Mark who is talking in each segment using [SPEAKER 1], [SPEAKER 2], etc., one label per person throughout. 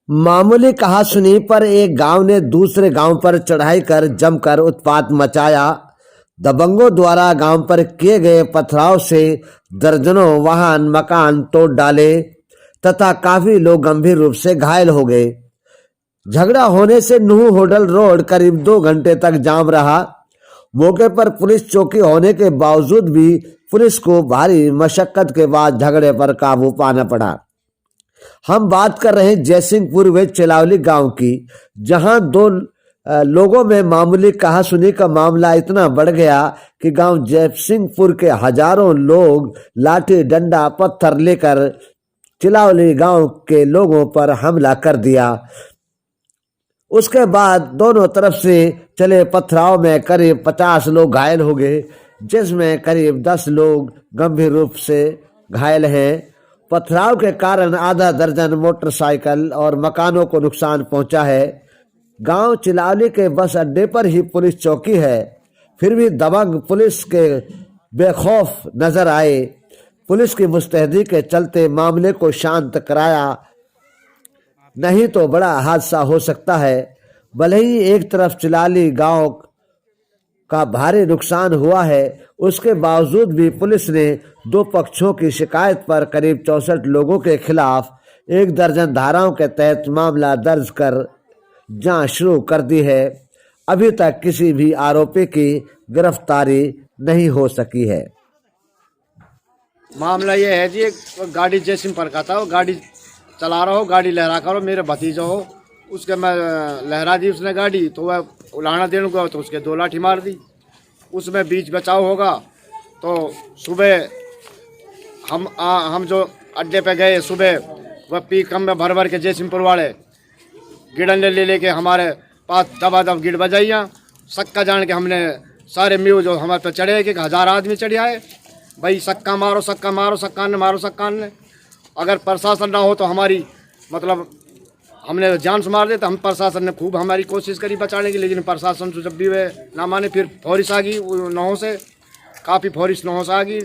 [SPEAKER 1] मामूली कहासुनी पर एक गांव ने दूसरे गांव पर चढ़ाई कर जमकर उत्पात मचाया। दबंगों द्वारा गांव पर किए गए पथराव से दर्जनों वाहन मकान तोड़ डाले तथा काफी लोग गंभीर रूप से घायल हो गए। झगड़ा होने से नूह होटल रोड करीब 2 घंटे तक जाम रहा। मौके पर पुलिस चौकी होने के बावजूद भी पुलिस को भारी मशक्कत के बाद झगड़े पर काबू पाना पड़ा। हम बात कर रहे हैं जयसिंहपुर व चिलावली गांव की, जहां 2 लोगों में मामूली कहासुनी का मामला इतना बढ़ गया कि गांव जयसिंहपुर के हजारों लोग लाठी डंडा पत्थर लेकर चिलावली गांव के लोगों पर हमला कर दिया। उसके बाद दोनों तरफ से चले पथराव में करीब 50 लोग घायल हो गए, जिसमें करीब 10 लोग गंभीर रूप से घायल हैं। पथराव के कारण आधा दर्जन मोटरसाइकिल और मकानों को नुकसान पहुंचा है। गांव चिलावली के बस अड्डे पर ही पुलिस चौकी है, फिर भी दबंग पुलिस के बेखौफ नजर आए। पुलिस की मुस्तैदी के चलते मामले को शांत कराया, नहीं तो बड़ा हादसा हो सकता है। भले ही एक तरफ चिलावली गांव का भारी नुकसान हुआ है, उसके बावजूद भी पुलिस ने 2 पक्षों की शिकायत पर करीब 64 लोगों के खिलाफ 1 दर्जन धाराओं के तहत मामला दर्ज कर जांच शुरू कर दी है। अभी तक किसी भी आरोपी की गिरफ्तारी नहीं हो सकी है।
[SPEAKER 2] मामला ये है जी, एक गाड़ी जयसिंहपुर का था, वो गाड़ी चला रहा हो, गाड़ी लहरा करो, मेरे भतीजा हो, उसके मैं लहरा दी उसने गाड़ी, तो वह उलाना देने को तो उसके 2 लाठी मार दी। उसमें बीच बचाव होगा तो सुबह हम जो अड्डे पे गए, सुबह वह पिकअप में भर भर के जयसिंहपुर वाले गिड़न ले लेके हमारे पास दबा गिड़ बजाइयाँ। सक्का जान के हमने सारे म्यू जो हमारे पे चढ़े कि 1000 आदमी चढ़े आए, भाई सक्का मारो सक्का मारो, सक्का ने मारो सक्का ने। अगर प्रशासन ना हो तो हमारी मतलब हमने जान से मार दे। तो हम प्रशासन ने खूब हमारी कोशिश करी बचाने की, लेकिन प्रशासन से जब भी वे ना माने, फिर फौरिस आ गई नहों से, काफ़ी फौरिस नहों से आ गई,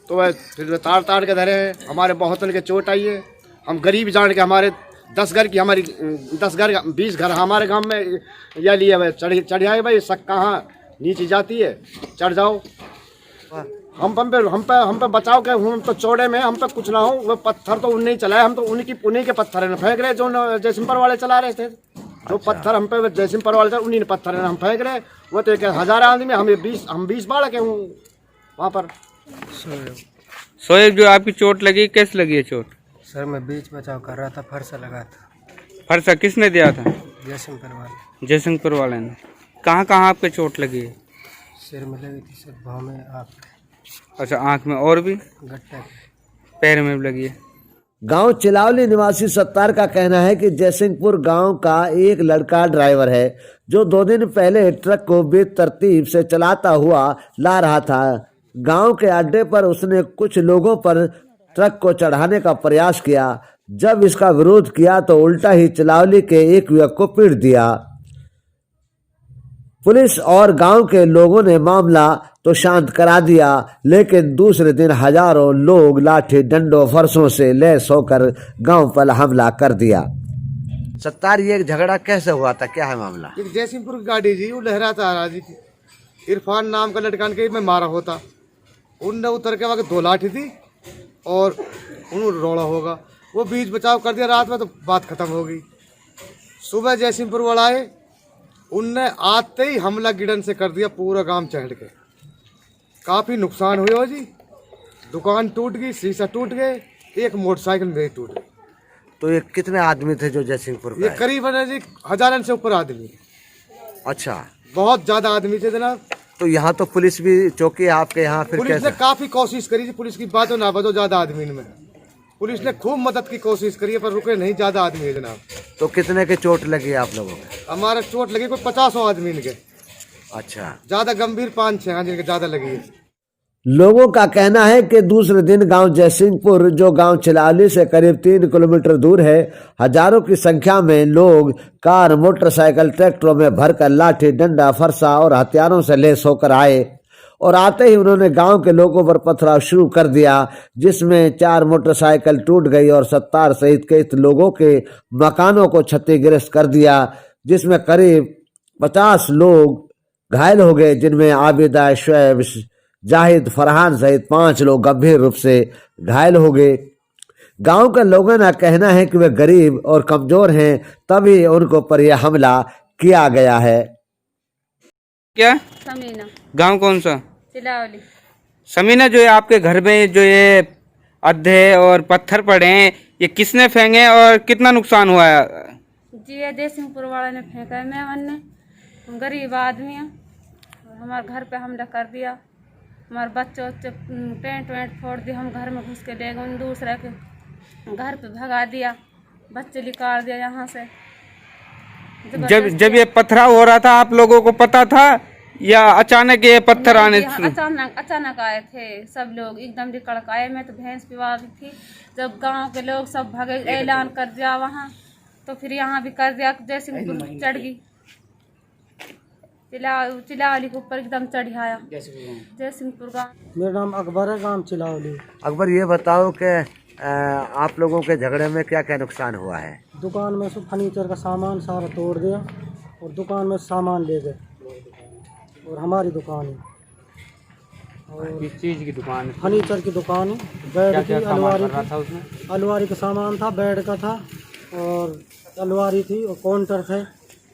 [SPEAKER 2] तो वह फिर ताड़ के धरे हैं। हमारे बहुत के चोट आई है। हम गरीब जान के हमारे 10 घर की, हमारी 10 घर 20 घर हमारे गांव में या लिए वह चढ़ आए, भाई सक कहाँ नीचे जाती है, चढ़ जाओ। हम पे बचाव के, हम तो चौड़े में, हम पे कुछ ना हो। वो पत्थर तो उन्हें ही चलाए, हम तो उन्हीं के पत्थर फेंक रहे जो जयसिंहपुर वाले चला रहे थे। जो पत्थर हम पे जयसिंहपुर वाले थे, उन्हीं ने पत्थर हम फेंक रहे। वो तो 1000 आदमी, हम 20 बालक हैं वहाँ पर।
[SPEAKER 3] शोएब, जो आपकी चोट लगी, कैसे लगी है चोट?
[SPEAKER 4] सर मैं बीच बचाव कर रहा था, फरसा लगा था।
[SPEAKER 3] फरसा किसने दिया था?
[SPEAKER 4] जयसिंहपुर वाले।
[SPEAKER 3] जयसिंहपुर वाले ने। कहाँ आपके चोट लगी है?
[SPEAKER 4] सिर में लगी थी, सर भाव में, आँख।
[SPEAKER 3] अच्छा, आँख में, और भी?
[SPEAKER 4] गट्टे,
[SPEAKER 3] पैर में भी लगी है।
[SPEAKER 1] गांव चिलावली निवासी सत्तार का कहना है कि जयसिंहपुर गांव का एक लड़का ड्राइवर है, जो 2 दिन पहले ट्रक को बेतरतीब से चलाता हुआ ला रहा था। गांव के अड्डे पर उसने कुछ लोगों पर ट्रक को चढ़ाने का प्रयास किया। जब इसका विरोध किया तो उल्टा ही चिलावली के एक युवक को पीट दिया। पुलिस और गांव के लोगों ने मामला तो शांत करा दिया, लेकिन दूसरे दिन हजारों लोग लाठी डंडों फरसों से लैस होकर गांव पर हमला कर दिया। सत्तार, ये झगड़ा कैसे हुआ था, क्या है मामला?
[SPEAKER 2] एक जयसिंहपुर की गाड़ी जी, वो लहराता आ रहा जी, इरफान नाम का लड़का के मैं मारा होता। उनने उतर के वक्त 2 लाठी थी और उन्होंने रोड़ा होगा, वो बीच बचाव कर दिया रात में, तो बात खत्म हो गई। सुबह जयसिंहपुर वाला आए, उनने आते ही हमला गिड़न से कर दिया, पूरा गांव चढ़ के। काफ़ी नुकसान हुआ हो जी, दुकान टूट गई, शीशा टूट गए, एक मोटरसाइकिल में टूट गई।
[SPEAKER 1] तो ये कितने आदमी थे जो जयसिंहपुर
[SPEAKER 2] ये करीबन है जी 1000 से ऊपर आदमी।
[SPEAKER 1] अच्छा,
[SPEAKER 2] बहुत ज़्यादा आदमी थे जनाब।
[SPEAKER 1] तो यहाँ तो पुलिस भी चौकी है आपके यहाँ, फिर
[SPEAKER 2] पुलिस
[SPEAKER 1] कैसे?
[SPEAKER 2] ने काफ़ी कोशिश करी जी, पुलिस की बातों ना बजो, ज़्यादा आदमी में पुलिस ने खूब मदद की कोशिश करी है, पर रुके नहीं, ज़्यादा आदमी है जनाब।
[SPEAKER 1] तो कितने के चोट लगी आप लोगों को?
[SPEAKER 2] हमारे चोट लगी कोई 50 आदमी के।
[SPEAKER 1] अच्छा,
[SPEAKER 2] ज़्यादा गंभीर 5-6 हैं जिनके ज़्यादा लगी है।
[SPEAKER 1] लोगों का कहना है कि दूसरे दिन गांव जयसिंहपुर, जो गांव चिलावली से करीब 3 किलोमीटर दूर है, हजारों की संख्या में लोग कार, मोटरसाइकिल, ट्रैक्टरों में भरकर लाठी डंडा फरसा और हथियारों से लैस होकर आए और आते ही उन्होंने गांव के लोगों पर पथराव शुरू कर दिया, जिसमें 4 मोटरसाइकिल टूट गई और 70 सहित कई लोगों के मकानों को क्षतिग्रस्त कर दिया, जिसमें करीब 50 लोग घायल हो गए, जिनमें आबिदा, शुएब, जाहिद, फरहान सहित 5 लोग गंभीर रूप से घायल हो गए। गांव के लोगों का कहना है कि वे गरीब और कमजोर हैं, तभी उनको पर यह हमला किया गया है।
[SPEAKER 3] क्या
[SPEAKER 5] समीना
[SPEAKER 3] गांव कौन सा?
[SPEAKER 5] चिलावली।
[SPEAKER 3] समीना, जो है आपके घर में जो ये अद्धे और पत्थर पड़े हैं, ये किसने फेंके और कितना नुकसान हुआ है?
[SPEAKER 5] जी ये जयसिंहपुर वाले ने फेंका है। मैं ने हम गरीब आदमी हैं और हमारे घर पे हमला कर दिया। हमारे बच्चों टेंट वेंट फोड़ दिया। हम घर में घुस के ले गए, उन दूसरे के घर पे भगा दिया, बच्चे निकाल दिया यहाँ से।
[SPEAKER 3] जब ये पथराव हो रहा था आप लोगों को पता था या अचानक ये पत्थर आने?
[SPEAKER 5] अचानक आए थे सब लोग, एकदम निकल के आए। मैं तो भैंस पिवा रही थी, जब गांव के लोग सब भागे, ऐलान कर दिया वहाँ, तो फिर यहाँ भी कर दिया। जयसिंहपुर चढ़ गई, चिलावली के ऊपर एकदम चढ़ आया। जयसिंहपुर का।
[SPEAKER 4] मेरा नाम अकबर है, गांव चिलावली।
[SPEAKER 1] अकबर, ये बताओ कि आप लोगों के झगड़े में क्या क्या नुकसान हुआ है?
[SPEAKER 4] दुकान में से फर्नीचर का सामान सारा तोड़ दिया और दुकान में सामान ले गए, और हमारी दुकान है और
[SPEAKER 3] किस चीज की दुकान है?
[SPEAKER 4] फर्नीचर की दुकान है। बेड की, अलमारी
[SPEAKER 3] था उसमें?
[SPEAKER 4] अलमारी का सामान था, बेड का था और अलमारी थी और काउंटर थे।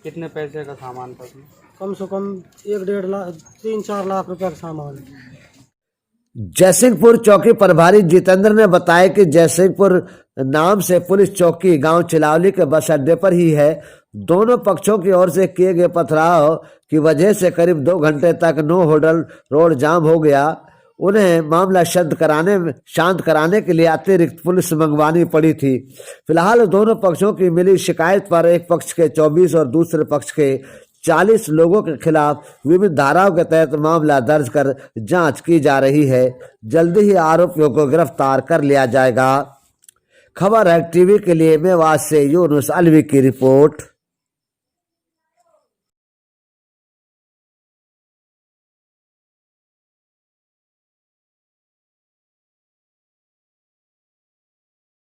[SPEAKER 3] कितने पैसे का सामान था उसमें?
[SPEAKER 4] कम से कम 1-1.5 लाख, 3-4 लाख रुपए का सामान है।
[SPEAKER 1] जयसिंहपुर चौकी प्रभारी जितेंद्र ने बताया कि जयसिंहपुर नाम से पुलिस चौकी गांव चिलावली के बस अड्डे पर ही है। दोनों पक्षों की ओर से किए गए पथराव की वजह से करीब 2 घंटे तक नो होल्ड रोड जाम हो गया। उन्हें मामला शांत कराने के लिए अतिरिक्त पुलिस मंगवानी पड़ी थी। फिलहाल दोनों पक्षों की मिली शिकायत पर एक पक्ष के 24 और दूसरे पक्ष के 40 लोगों के खिलाफ विभिन्न धाराओं के तहत मामला दर्ज कर जांच की जा रही है। जल्दी ही आरोपियों को गिरफ्तार कर लिया जाएगा। खबर है टीवी के लिए मेवात से यूनुस अलवी की रिपोर्ट।